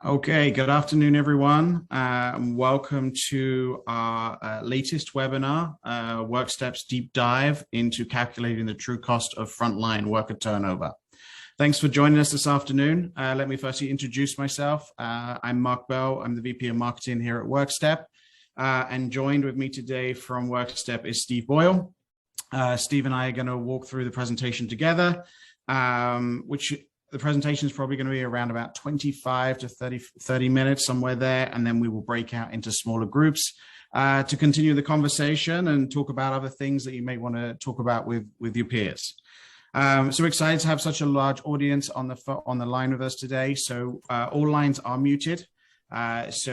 Okay, good afternoon, everyone. Welcome to our latest webinar, WorkStep's deep dive into calculating the true cost of frontline worker turnover. Thanks for joining us this afternoon. Let me firstly introduce myself. I'm Mark Boyle. I'm the VP of Marketing here at WorkStep. And joined with me today from WorkStep is Steve Boyle. Steve and I are going to walk through the presentation together, the presentation is probably going to be around about 25 to 30 minutes, somewhere there, and then we will break out into smaller groups to continue the conversation and talk about other things that you may want to talk about with your peers. So excited to have such a large audience on the line with us today. So all lines are muted. If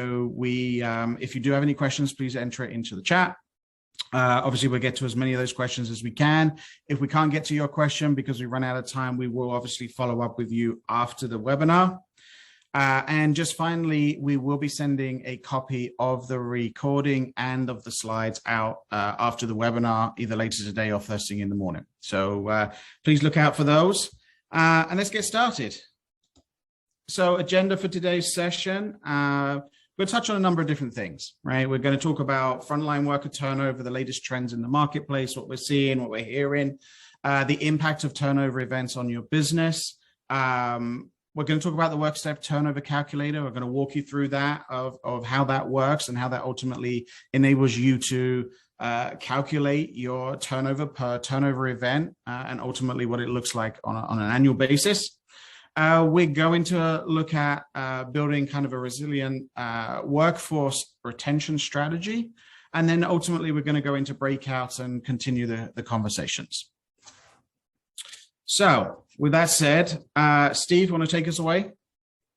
you do have any questions, please enter it into the chat. Obviously, we'll get to as many of those questions as we can. If we can't get to your question because we run out of time, we will obviously follow up with you after the webinar. And just finally, we will be sending a copy of the recording and of the slides out after the webinar, either later today or first thing in the morning. So please look out for those. And let's get started. So agenda for today's session. We'll touch on a number of different things, right? We're going to talk about frontline worker turnover, the latest trends in the marketplace, what we're seeing, what we're hearing, the impact of turnover events on your business. We're going to talk about the WorkStep turnover calculator. We're going to walk you through that, of how that works and how that ultimately enables you to calculate your turnover per turnover event and ultimately what it looks like on an annual basis. We're going to look at building kind of a resilient workforce retention strategy. And then ultimately, we're going to go into breakouts and continue the conversations. So with that said, Steve, you want to take us away?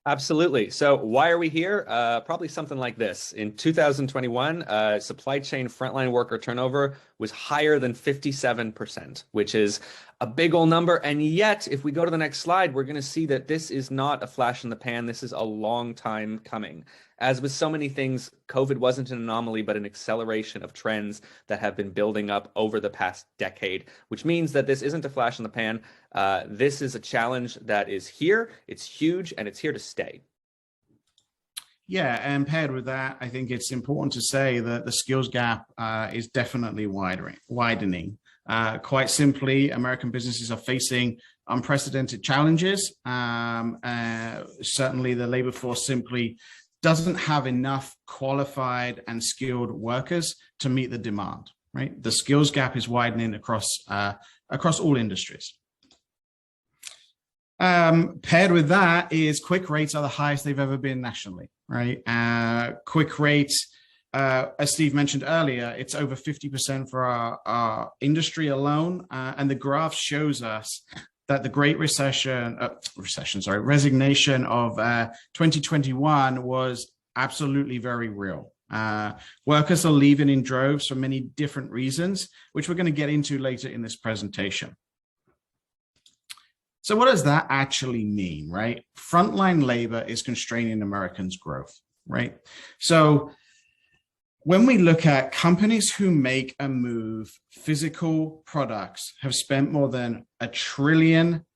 Absolutely. So why are we here? Probably something like this. In 2021, supply chain frontline worker turnover was higher than 57%, which is a big old number. And yet, if we go to the next slide, we're going to see that this is not a flash in the pan. This is a long time coming. As with so many things, COVID wasn't an anomaly, but an acceleration of trends that have been building up over the past decade, which means that this isn't a flash in the pan. This is a challenge that is here. It's huge, and it's here to stay. Yeah, and paired with that, I think it's important to say that the skills gap is definitely widening. Quite simply, American businesses are facing unprecedented challenges. Certainly, the labor force simply doesn't have enough qualified and skilled workers to meet the demand, right? The skills gap is widening across all industries. Paired with that is quick rates are the highest they've ever been nationally, right? Quick rates, as Steve mentioned earlier, it's over 50% for our industry alone. And the graph shows us that the Great resignation of 2021 was absolutely very real. Workers are leaving in droves for many different reasons, which we're going to get into later in this presentation. So what does that actually mean, right? Frontline labor is constraining Americans' growth, right? So when we look at companies who make and move physical products have spent more than $1 trillion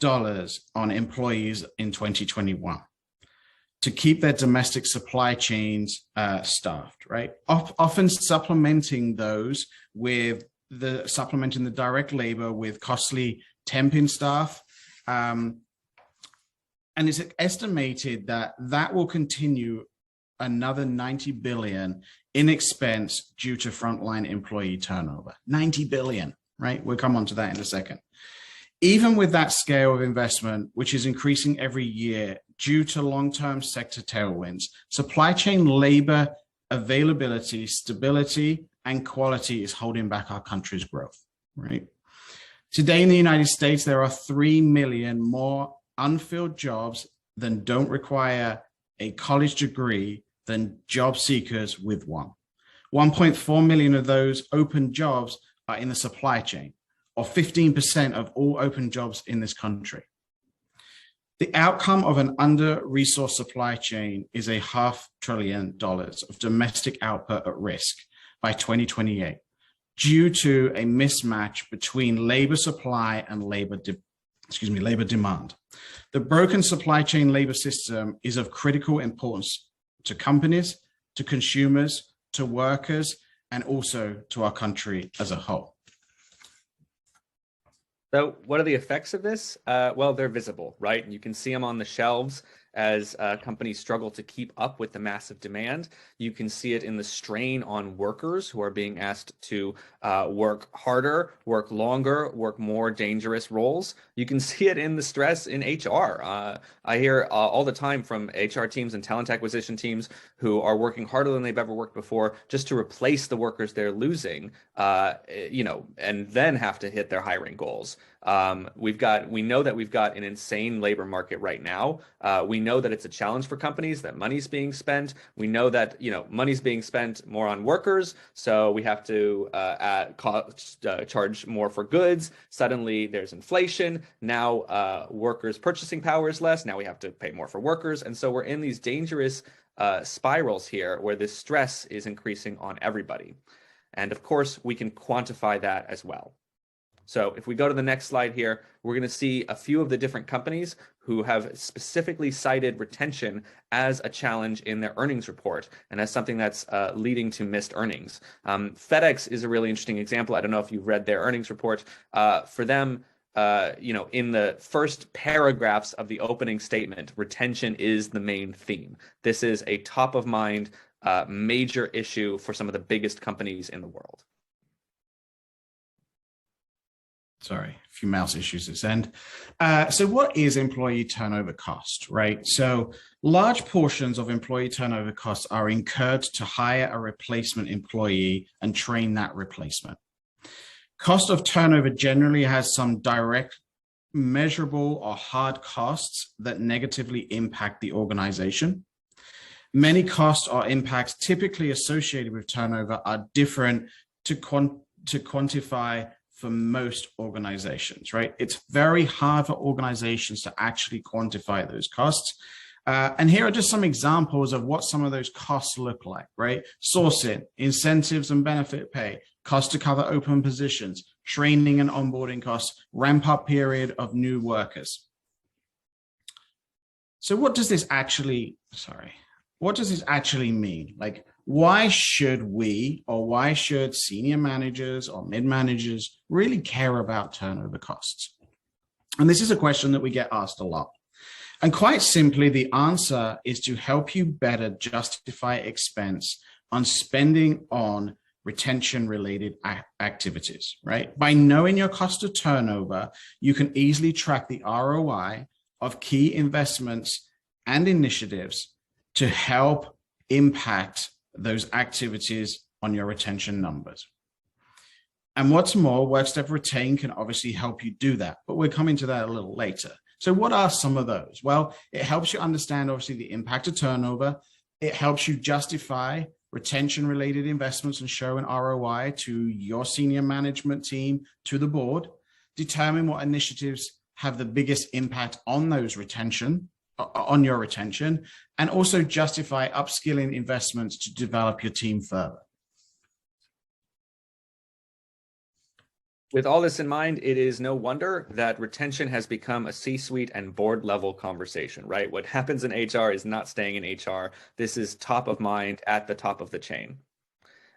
on employees in 2021 to keep their domestic supply chains staffed, right? Often supplementing those with supplementing the direct labor with costly temping staff. And it's estimated that will continue another $90 billion in expense due to frontline employee turnover. $90 billion, right? We'll come on to that in a second. Even with that scale of investment, which is increasing every year due to long-term sector tailwinds, supply chain labor availability, stability, and quality is holding back our country's growth, right? Today in the United States, there are 3 million more unfilled jobs than don't require a college degree than job seekers with one. 1.4 million of those open jobs are in the supply chain, or 15% of all open jobs in this country. The outcome of an under-resourced supply chain is a $500 billion of domestic output at risk by 2028 due to a mismatch between labor supply and labor labor demand. The broken supply chain labor system is of critical importance to companies, to consumers, to workers, and also to our country as a whole. So what are the effects of this? Well, they're visible, right? And you can see them on the shelves as companies struggle to keep up with the massive demand. You can see it in the strain on workers who are being asked to work harder, work longer, work more dangerous roles. You can see it in the stress in HR. I hear all the time from HR teams and talent acquisition teams who are working harder than they've ever worked before just to replace the workers they're losing, and then have to hit their hiring goals. We know that we've got an insane labor market right now. We know that it's a challenge for companies, that money's being spent. We know that, money's being spent more on workers. So we have to charge more for goods. Suddenly there's inflation. Now workers' purchasing power is less. Now we have to pay more for workers. And so we're in these dangerous spirals here where this stress is increasing on everybody. And of course, we can quantify that as well. So if we go to the next slide here, we're going to see a few of the different companies who have specifically cited retention as a challenge in their earnings report and as something that's leading to missed earnings. FedEx is a really interesting example. I don't know if you've read their earnings report. For them, in the first paragraphs of the opening statement, retention is the main theme. This is a top of mind major issue for some of the biggest companies in the world. Sorry, a few mouse issues this end. So what is employee turnover cost, right? So large portions of employee turnover costs are incurred to hire a replacement employee and train that replacement. Cost of turnover generally has some direct, measurable or hard costs that negatively impact the organization. Many costs or impacts typically associated with turnover are different to quantify for most organizations, right? It's very hard for organizations to actually quantify those costs. And here are just some examples of what some of those costs look like, right? Sourcing, incentives and benefit pay, cost to cover open positions, training and onboarding costs, ramp up period of new workers. So what does this actually mean? Like, why should we, or why should senior managers or mid-managers really care about turnover costs? And this is a question that we get asked a lot. And quite simply, the answer is to help you better justify expense on spending on retention-related activities, right? By knowing your cost of turnover, you can easily track the ROI of key investments and initiatives to help impact those activities on your retention numbers. And what's more, WorkStep Retain can obviously help you do that, but we're coming to that a little later. So what are some of those? Well, it helps you understand, obviously, the impact of turnover. It helps you justify retention-related investments and show an ROI to your senior management team, to the board. Determine what initiatives have the biggest impact on those on your retention, and also justify upskilling investments to develop your team further. With all this in mind, it is no wonder that retention has become a C-suite and board level conversation, right? What happens in HR is not staying in HR. This is top of mind at the top of the chain.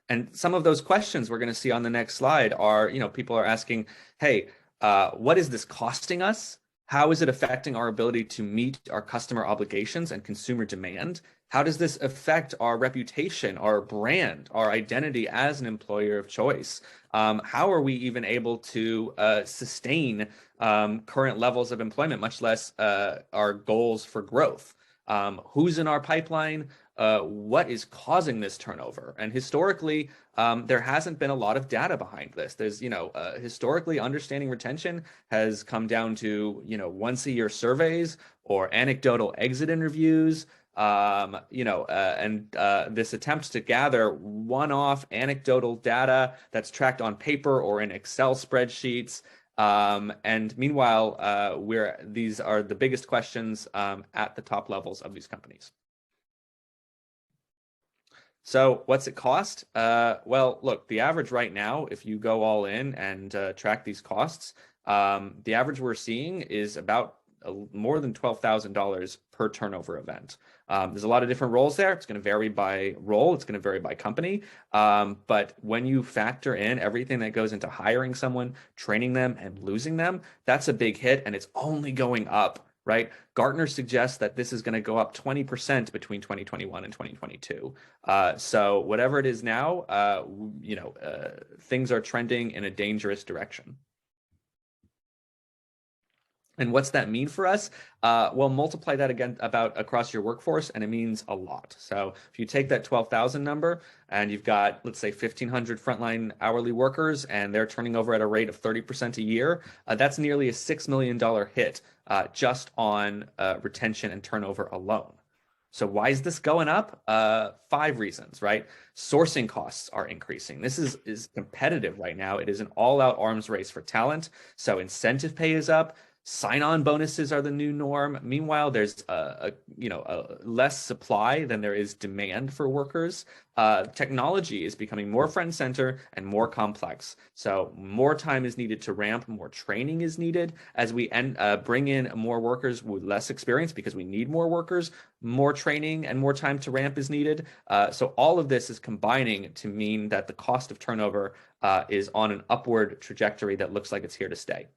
And some of those questions we're going to see on the next slide are, people are asking, hey, what is this costing us? How is it affecting our ability to meet our customer obligations and consumer demand? How does this affect our reputation, our brand, our identity as an employer of choice? How are we even able to sustain current levels of employment, much less our goals for growth? Who's in our pipeline? What is causing this turnover? And historically, there hasn't been a lot of data behind this. There's, historically, understanding retention has come down to, once-a-year surveys or anecdotal exit interviews, this attempt to gather one-off anecdotal data that's tracked on paper or in Excel spreadsheets. And meanwhile, these are the biggest questions at the top levels of these companies. So what's it cost? Well, look, the average right now, if you go all in and track these costs, The average we're seeing is about more than $12,000 per turnover event. There's a lot of different roles there. It's going to vary by role. It's going to vary by company. But when you factor in everything that goes into hiring someone, training them, and losing them, that's a big hit, and it's only going up, right? Gartner suggests that this is going to go up 20% between 2021 and 2022. So whatever it is now, things are trending in a dangerous direction. And what's that mean for us? Well, multiply that again across your workforce, and it means a lot. So if you take that 12,000 number and you've got, let's say, 1,500 frontline hourly workers, and they're turning over at a rate of 30% a year, that's nearly a $6 million hit just on retention and turnover alone. So why is this going up? 5 reasons, right? Sourcing costs are increasing. This is competitive right now. It is an all-out arms race for talent. So incentive pay is up. Sign-on bonuses are the new norm. Meanwhile, there's a less supply than there is demand for workers. Technology is becoming more front and center and more complex. So more time is needed to ramp, more training is needed. As we bring in more workers with less experience, because we need more workers, more training and more time to ramp is needed. So all of this is combining to mean that the cost of turnover is on an upward trajectory that looks like it's here to stay.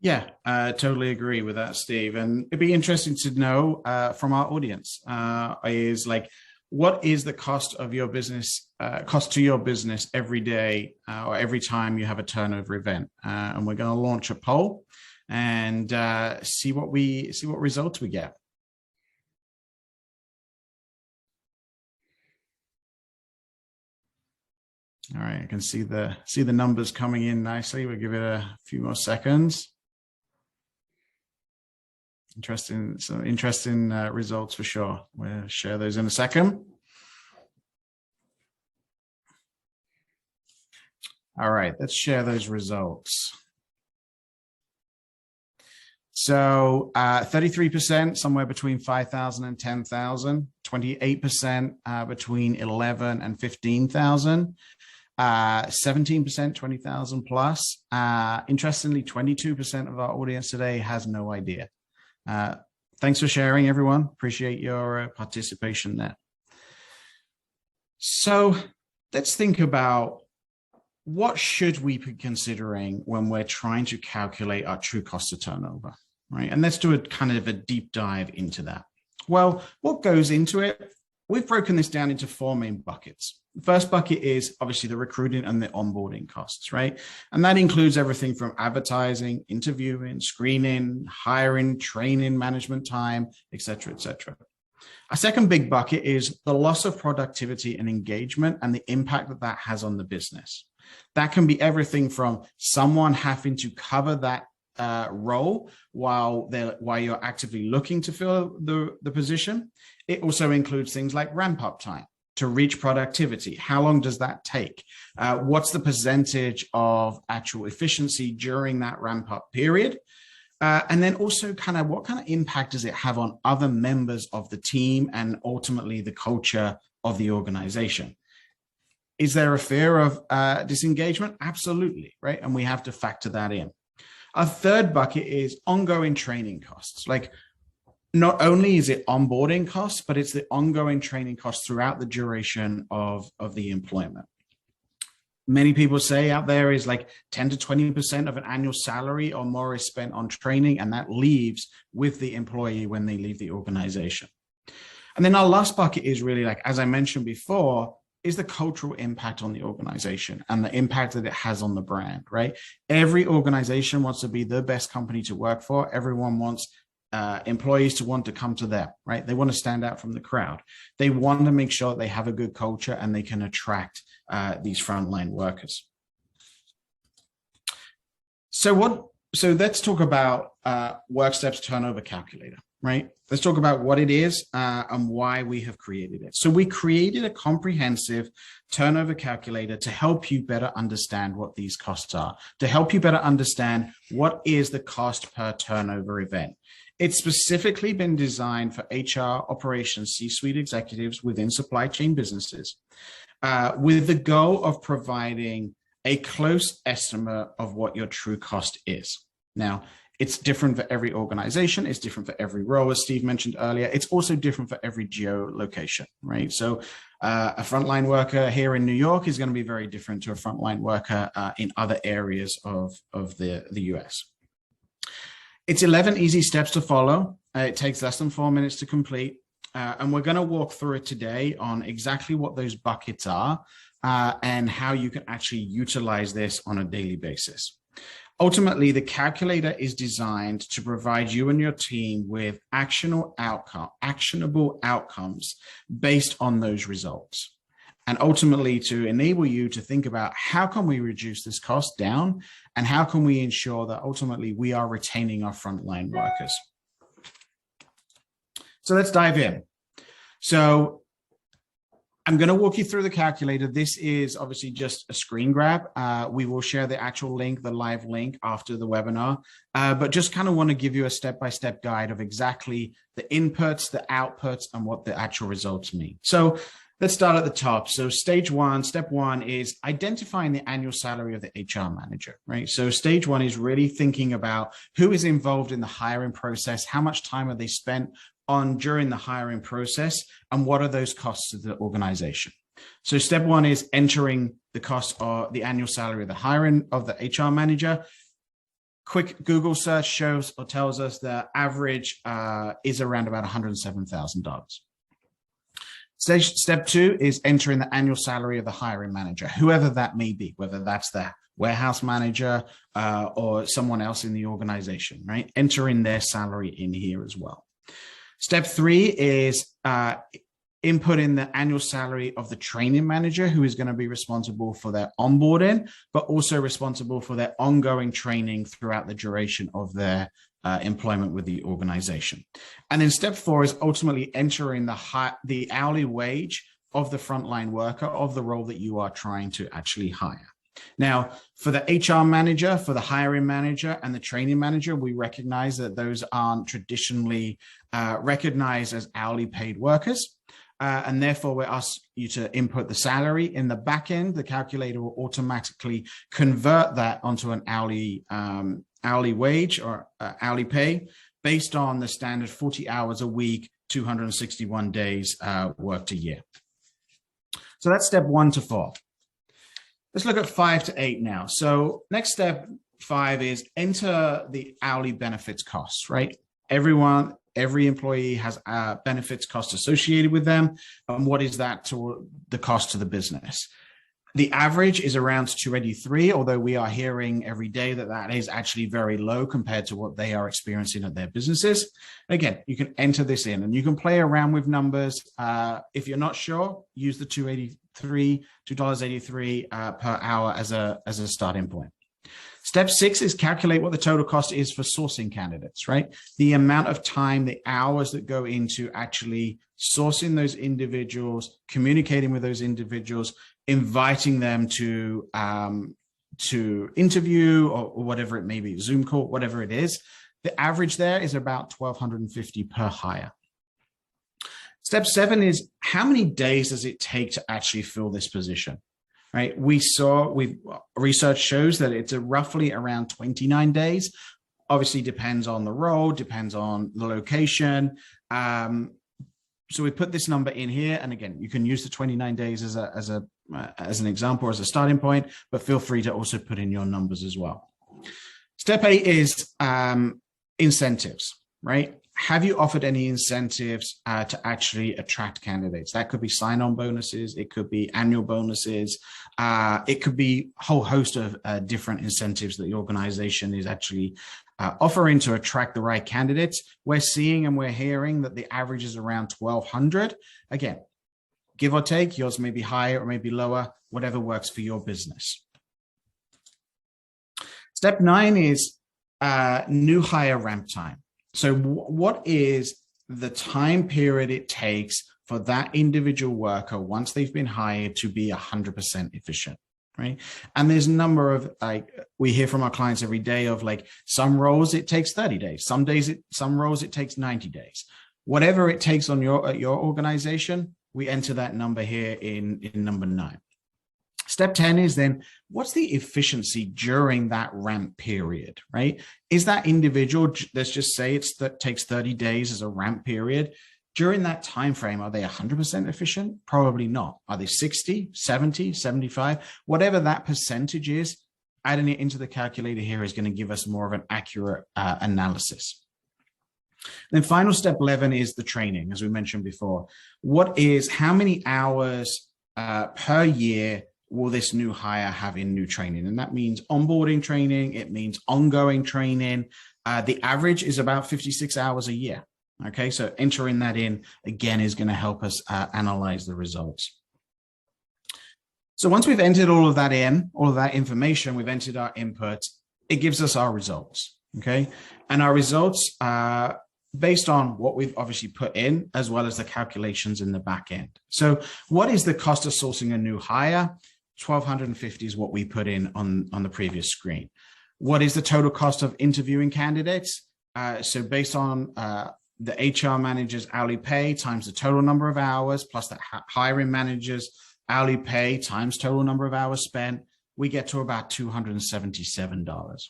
Yeah, totally agree with that, Steve. And it'd be interesting to know from our audience is like, what is the cost of your business, cost to your business every day or every time you have a turnover event? And we're going to launch a poll and see what results we get. All right, I can see the numbers coming in nicely. We'll give it a few more seconds. Some interesting results for sure. We'll share those in a second. All right, let's share those results. So 33%, somewhere between 5,000 and 10,000, 28% between 11 and 15,000, 17%, 20,000 plus. Interestingly, 22% of our audience today has no idea. Thanks for sharing, everyone. Appreciate your participation there. So let's think about what should we be considering when we're trying to calculate our true cost of turnover, right? And let's do a kind of a deep dive into that. Well, what goes into it? We've broken this down into 4 main buckets. The first bucket is obviously the recruiting and the onboarding costs, right? And that includes everything from advertising, interviewing, screening, hiring, training, management time, et cetera, et cetera. A second big bucket is the loss of productivity and engagement and the impact that that has on the business. That can be everything from someone having to cover that role while you're actively looking to fill the position. It also includes things like ramp up time to reach productivity. How long does that take? What's the percentage of actual efficiency during that ramp up period? And then also kind of what kind of impact does it have on other members of the team and ultimately the culture of the organization? Is there a fear of disengagement? Absolutely, right? And we have to factor that in. A third bucket is ongoing training costs. Like, not only is it onboarding costs, but it's the ongoing training costs throughout the duration of the employment. Many people say out there is like 10 to 20% of an annual salary or more is spent on training, and that leaves with the employee when they leave the organization. And then our last bucket is really, like, as I mentioned before, is the cultural impact on the organization and the impact that it has on the brand, right? Every organization wants to be the best company to work for. Everyone wants employees to want to come to them, right? They want to stand out from the crowd. They want to make sure that they have a good culture and they can attract these frontline workers. So let's talk about WorkStep's turnover calculator, right? Let's talk about what it is and why we have created it. So we created a comprehensive turnover calculator to help you better understand what these costs are, to help you better understand what is the cost per turnover event. It's specifically been designed for HR, operations, C-suite executives within supply chain businesses with the goal of providing a close estimate of what your true cost is. Now, it's different for every organization. It's different for every role, as Steve mentioned earlier. It's also different for every geolocation, right? So a frontline worker here in New York is going to be very different to a frontline worker in other areas of the US. It's 11 easy steps to follow. It takes less than 4 minutes to complete. And we're going to walk through it today on exactly what those buckets are and how you can actually utilize this on a daily basis. Ultimately, the calculator is designed to provide you and your team with actionable outcomes based on those results. And ultimately to enable you to think about how can we reduce this cost down and how can we ensure that ultimately we are retaining our frontline workers. So let's dive in. So I'm going to walk you through the calculator. This is obviously just a screen grab. We will share the actual link, the live link after the webinar, but just kind of want to give you a step-by-step guide of exactly the inputs, the outputs, and what the actual results mean. So let's start at the top. So step one is identifying the annual salary of the HR manager, right? So stage one is really thinking about who is involved in the hiring process, how much time have they spent on during the hiring process, and what are those costs to the organization. So step one is entering the cost or the annual salary of the hiring of the HR manager. Quick Google search shows or tells us the average is around about $107,000. Step two is entering the annual salary of the hiring manager, whoever that may be, whether that's the warehouse manager or someone else in the organization, right? Entering their salary in here as well. Step three is inputting the annual salary of the training manager, who is going to be responsible for their onboarding, but also responsible for their ongoing training throughout the duration of their employment with the organization. And then step four is ultimately entering the hourly wage of the frontline worker of the role that you are trying to actually hire. Now, for the HR manager, for the hiring manager, and the training manager, we recognize that those aren't traditionally recognized as hourly paid workers. And therefore, we ask you to input the salary. In the back end, the calculator will automatically convert that onto an hourly wage or hourly pay based on the standard 40 hours a week, 261 days worked a year. So that's step 1 to 4. Let's look at 5 to 8 now. So next step 5 is enter the hourly benefits costs, right? Every employee has benefits costs associated with them. And what is that to the cost to the business? The average is around 283, although we are hearing every day that that is actually very low compared to what they are experiencing at their businesses. Again, you can enter this in and you can play around with numbers. If you're not sure, use the $2.83 per hour as a starting point. Step 6 is calculate what the total cost is for sourcing candidates, right? The amount of time, the hours that go into actually sourcing those individuals, communicating with those individuals, inviting them to interview or whatever it may be, Zoom call, whatever it is. The average there is about $1,250 per hire. Step 7 is how many days does it take to actually fill this position? Right? Research shows that it's roughly around 29 days. Obviously depends on the role, depends on the location. So we put this number in here, and again, you can use the 29 days as an example, as a starting point, but feel free to also put in your numbers as well. Step 8 is incentives, right? Have you offered any incentives to actually attract candidates? That could be sign-on bonuses. It could be annual bonuses. It could be a whole host of different incentives that the organization is actually offering to attract the right candidates. We're seeing and we're hearing that the average is around 1,200. Again, give or take, yours may be higher or maybe lower, whatever works for your business. Step 9 is new hire ramp time. So what is the time period it takes for that individual worker, once they've been hired, to be 100% efficient, right? And there's a number of, we hear from our clients every day of some roles it takes 30 days, some roles it takes 90 days. Whatever it takes on your organization, we enter that number here in number 9. Step 10 is then, what's the efficiency during that ramp period, right? Is that individual, let's just say that takes 30 days as a ramp period. During that time frame, are they 100% efficient? Probably not. Are they 60, 70, 75? Whatever that percentage is, adding it into the calculator here is going to give us more of an accurate analysis. Then final step 11 is the training, as we mentioned before. How many hours per year will this new hire have in new training? And that means onboarding training. It means ongoing training. The average is about 56 hours a year. Okay, so entering that in, again, is going to help us analyze the results. So once we've entered all of that in, all of that information, we've entered our input, it gives us our results, okay? And our results are based on what we've obviously put in, as well as the calculations in the back end. So what is the cost of sourcing a new hire? $1,250 is what we put in on the previous screen. What is the total cost of interviewing candidates? So based on the HR manager's hourly pay times the total number of hours, plus the hiring manager's hourly pay times total number of hours spent, we get to about $277.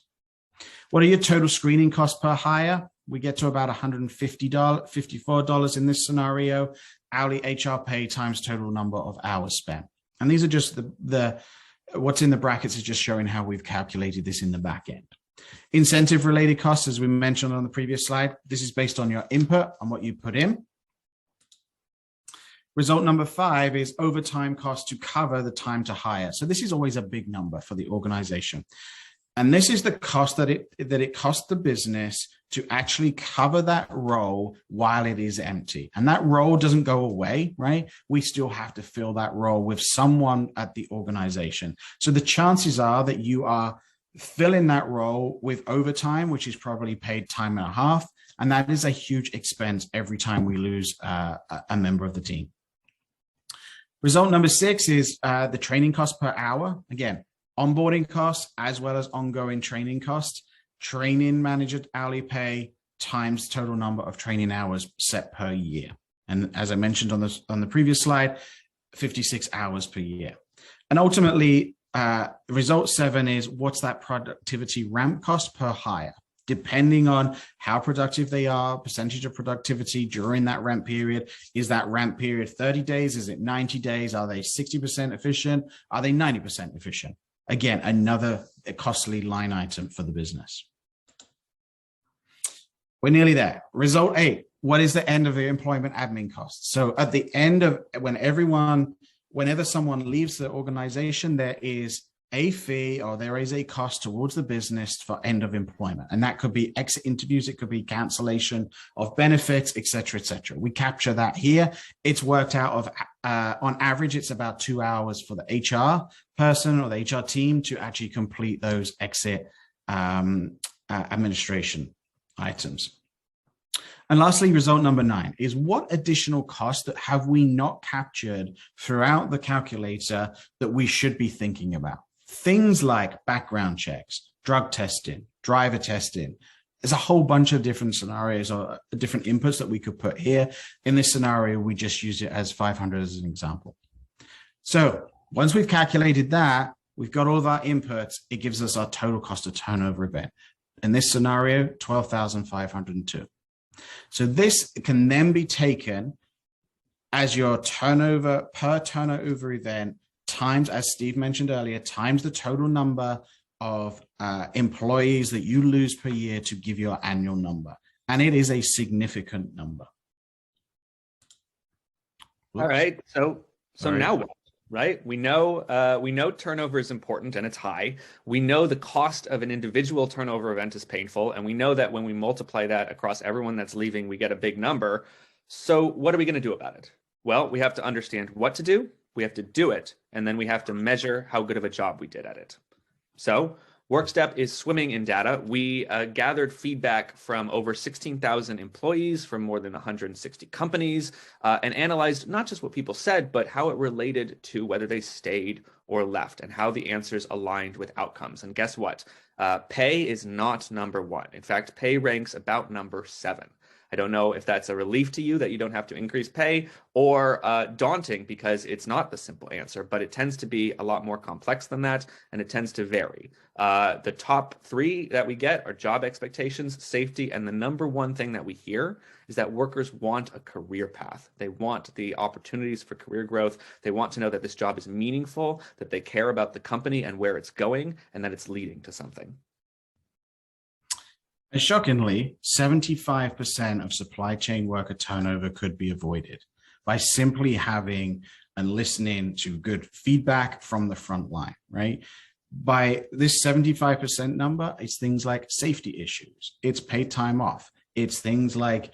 What are your total screening costs per hire? We get to about $154 in this scenario, hourly HR pay times total number of hours spent. And these are just what's in the brackets is just showing how we've calculated this in the back end. Incentive related costs, as we mentioned on the previous slide, this is based on your input and what you put in. Result number 5 is overtime cost to cover the time to hire. So this is always a big number for the organization. And this is the cost that it costs the business to actually cover that role while it is empty. And that role doesn't go away, right? We still have to fill that role with someone at the organization. So the chances are that you are filling that role with overtime, which is probably paid time and a half. And that is a huge expense every time we lose a member of the team. Result number 6 is the training cost per hour. Again, onboarding costs as well as ongoing training costs. Training manager hourly pay times total number of training hours set per year. And as I mentioned on the previous slide, 56 hours per year. And ultimately, result 7 is what's that productivity ramp cost per hire? Depending on how productive they are, percentage of productivity during that ramp period. Is that ramp period 30 days? Is it 90 days? Are they 60% efficient? Are they 90% efficient? Again, another costly line item for the business. We're nearly there. Result 8, what is the end of the employment admin costs? So at the end of whenever someone leaves the organization, there is a fee or there is a cost towards the business for end of employment. And that could be exit interviews, it could be cancellation of benefits, et cetera, et cetera. We capture that here. It's worked out of, on average, it's about 2 hours for the HR person or the HR team to actually complete those exit administration items. And lastly, result number 9 is what additional costs that have we not captured throughout the calculator that we should be thinking about? Things like background checks, drug testing, driver testing. There's a whole bunch of different scenarios or different inputs that we could put here. In this scenario, we just use it as 500 as an example. So once we've calculated that, we've got all of our inputs, it gives us our total cost of turnover event. In this scenario, 12,502. So this can then be taken as your turnover per turnover event times, as Steve mentioned earlier, times the total number of employees that you lose per year to give your annual number. And it is a significant number. Oops. All right. So now what? Right? We know turnover is important and it's high. We know the cost of an individual turnover event is painful. And we know that when we multiply that across everyone that's leaving, we get a big number. So what are we going to do about it? Well, we have to understand what to do. We have to do it. And then we have to measure how good of a job we did at it. So WorkStep is swimming in data. We gathered feedback from over 16,000 employees from more than 160 companies and analyzed not just what people said, but how it related to whether they stayed or left and how the answers aligned with outcomes. And guess what? Pay is not number 1. In fact, pay ranks about number 7. I don't know if that's a relief to you that you don't have to increase pay, or daunting because it's not the simple answer, but it tends to be a lot more complex than that, and it tends to vary. The top three that we get are job expectations, safety, and the number one thing that we hear is that workers want a career path. They want the opportunities for career growth. They want to know that this job is meaningful, that they care about the company and where it's going, and that it's leading to something. And shockingly, 75% of supply chain worker turnover could be avoided by simply having and listening to good feedback from the front line, right? By this 75% number, it's things like safety issues, it's paid time off, it's things like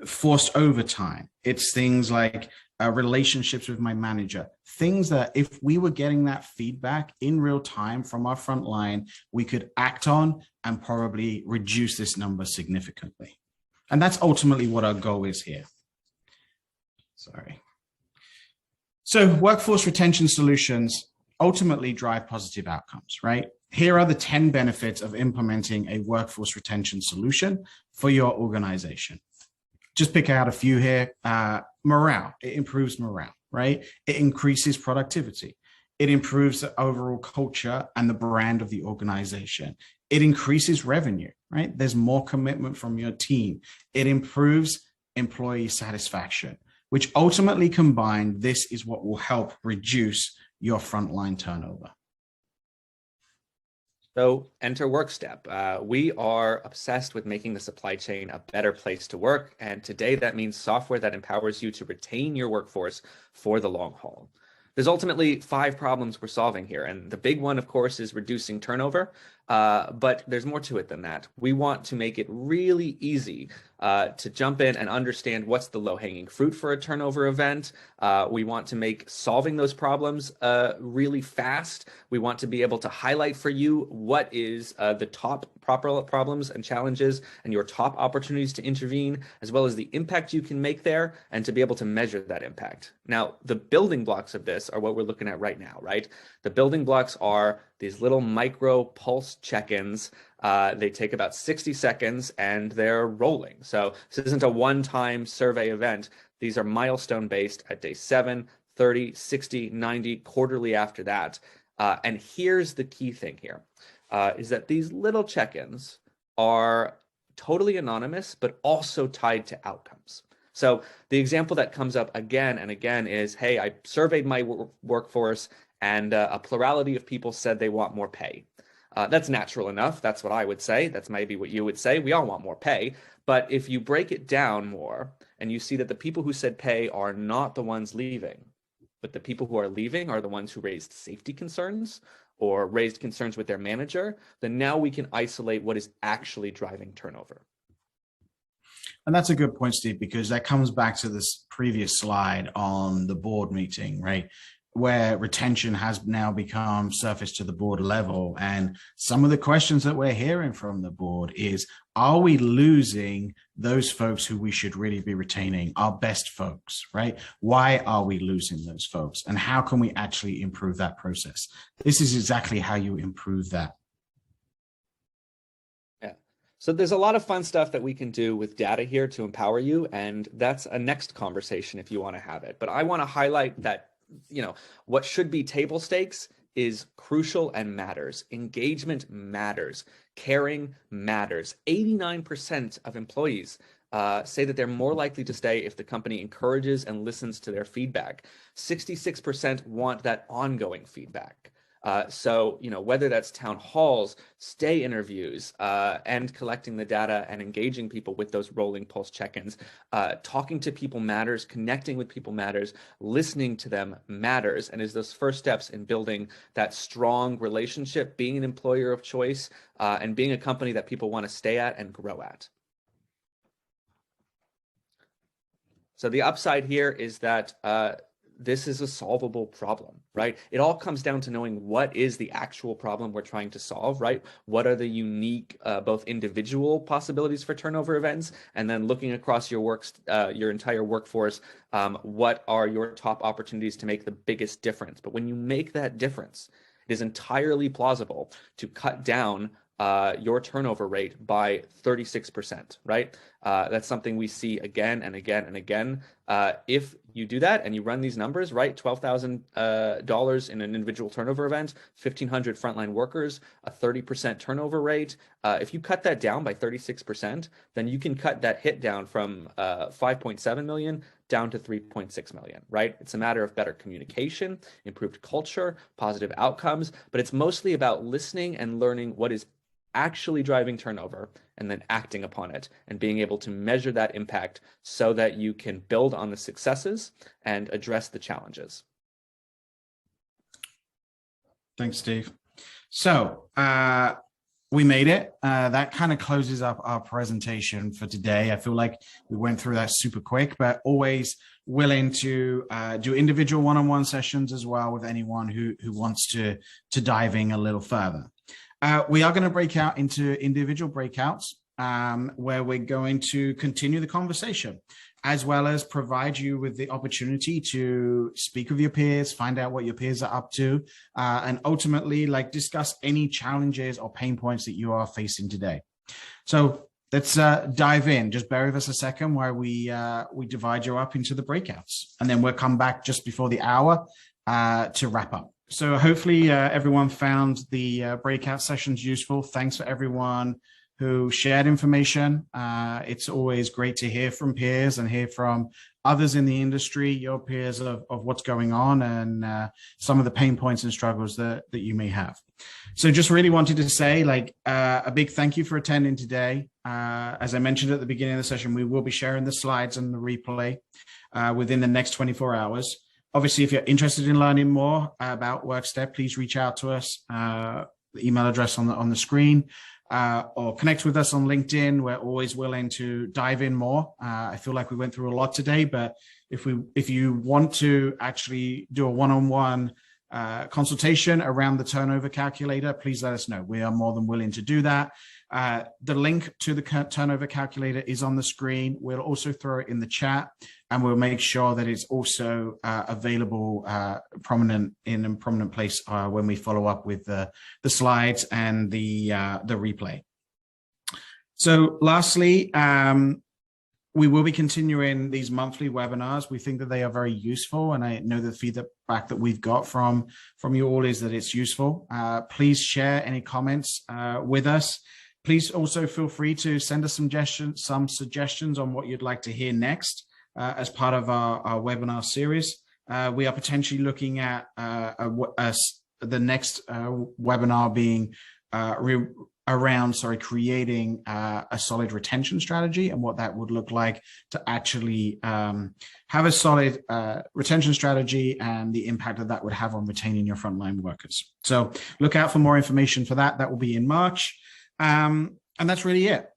forced overtime, it's things like relationships with my manager, things that if we were getting that feedback in real time from our front line, we could act on and probably reduce this number significantly. And that's ultimately what our goal is here. Sorry. So workforce retention solutions ultimately drive positive outcomes, right? Here are the 10 benefits of implementing a workforce retention solution for your organization. Just pick out a few here. Morale, it improves morale, right? It increases productivity. It improves the overall culture and the brand of the organization. It increases revenue, right? There's more commitment from your team. It improves employee satisfaction, which ultimately combined, this is what will help reduce your frontline turnover. So enter WorkStep. We are obsessed with making the supply chain a better place to work. And today that means software that empowers you to retain your workforce for the long haul. There's ultimately 5 problems we're solving here. And the big one, of course, is reducing turnover. But there's more to it than that. We want to make it really easy to jump in and understand what's the low-hanging fruit for a turnover event. We want to make solving those problems really fast. We want to be able to highlight for you what is the top proper problems and challenges and your top opportunities to intervene, as well as the impact you can make there, and to be able to measure that impact. Now, the building blocks of this are what we're looking at right now, right? The building blocks are these little micro pulse check-ins. They take about 60 seconds and they're rolling. So this isn't a one-time survey event. These are milestone based at day 7, 30, 60, 90, quarterly after that. And here's the key thing here, is that these little check-ins are totally anonymous, but also tied to outcomes. So the example that comes up again and again is, hey, I surveyed my workforce and a plurality of people said they want more pay. That's natural enough. That's what I would say. That's maybe what you would say. We all want more pay. But if you break it down more and you see that the people who said pay are not the ones leaving, but the people who are leaving are the ones who raised safety concerns or raised concerns with their manager, then now we can isolate what is actually driving turnover. And that's a good point, Steve, because that comes back to this previous slide on the board meeting, right? Where retention has now become surface to the board level. And some of the questions that we're hearing from the board is, are we losing those folks who we should really be retaining, our best folks, right? Why are we losing those folks? And how can we actually improve that process? This is exactly how you improve that. So there's a lot of fun stuff that we can do with data here to empower you, and that's a next conversation if you want to have it. But I want to highlight that, you know, what should be table stakes is crucial and matters. Engagement matters. Caring matters. 89% of employees say that they're more likely to stay if the company encourages and listens to their feedback. 66% want that ongoing feedback. So, you know, whether that's town halls, stay interviews, and collecting the data and engaging people with those rolling pulse check-ins, talking to people matters, connecting with people matters, listening to them matters, and is those first steps in building that strong relationship, being an employer of choice, and being a company that people want to stay at and grow at. So the upside here is that this is a solvable problem, right? It all comes down to knowing what is the actual problem we're trying to solve, right? What are the unique, both individual possibilities for turnover events, and then looking across your entire workforce, what are your top opportunities to make the biggest difference? But when you make that difference, it is entirely plausible to cut down your turnover rate by 36%, right? That's something we see again and again and again. If you do that and you run these numbers, right, $12,000 in an individual turnover event, 1,500 frontline workers, a 30% turnover rate. If you cut that down by 36%, then you can cut that hit down from 5.7 million down to 3.6 million, right? It's a matter of better communication, improved culture, positive outcomes, but it's mostly about listening and learning what is actually driving turnover and then acting upon it and being able to measure that impact so that you can build on the successes and address the challenges. Thanks, Steve. So we made it. That kind of closes up our presentation for today. I feel like we went through that super quick, but always willing to do individual one-on-one sessions as well with anyone who wants to dive in a little further. We are going to break out into individual breakouts where we're going to continue the conversation, as well as provide you with the opportunity to speak with your peers, find out what your peers are up to, and ultimately discuss any challenges or pain points that you are facing today. So let's dive in. Just bear with us a second while we divide you up into the breakouts, and then we'll come back just before the hour to wrap up. So hopefully everyone found the breakout sessions useful. Thanks for everyone who shared information. It's always great to hear from peers and hear from others in the industry, your peers of what's going on and some of the pain points and struggles that you may have. So just really wanted to say a big thank you for attending today. As I mentioned at the beginning of the session, we will be sharing the slides and the replay within the next 24 hours. Obviously, if you're interested in learning more about WorkStep, please reach out to us. The email address on the screen, or connect with us on LinkedIn. We're always willing to dive in more. I feel like we went through a lot today, but if you want to actually do a one-on-one consultation around the turnover calculator, please let us know. We are more than willing to do that. The link to the turnover calculator is on the screen. We'll also throw it in the chat, and we'll make sure that it's also available prominent place when we follow up with the slides and the replay. So lastly, we will be continuing these monthly webinars. We think that they are very useful, and I know the feedback that we've got from you all is that it's useful. Please share any comments with us. Please also feel free to send us some suggestions on what you'd like to hear next as part of our webinar series. We are potentially looking at the next webinar being around creating a solid retention strategy and what that would look like to actually have a solid retention strategy and the impact that would have on retaining your frontline workers. So look out for more information for that. That will be in March. And that's really it.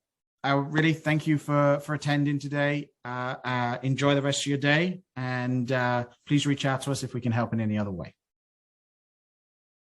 I really thank you for attending today. Enjoy the rest of your day, and please reach out to us if we can help in any other way.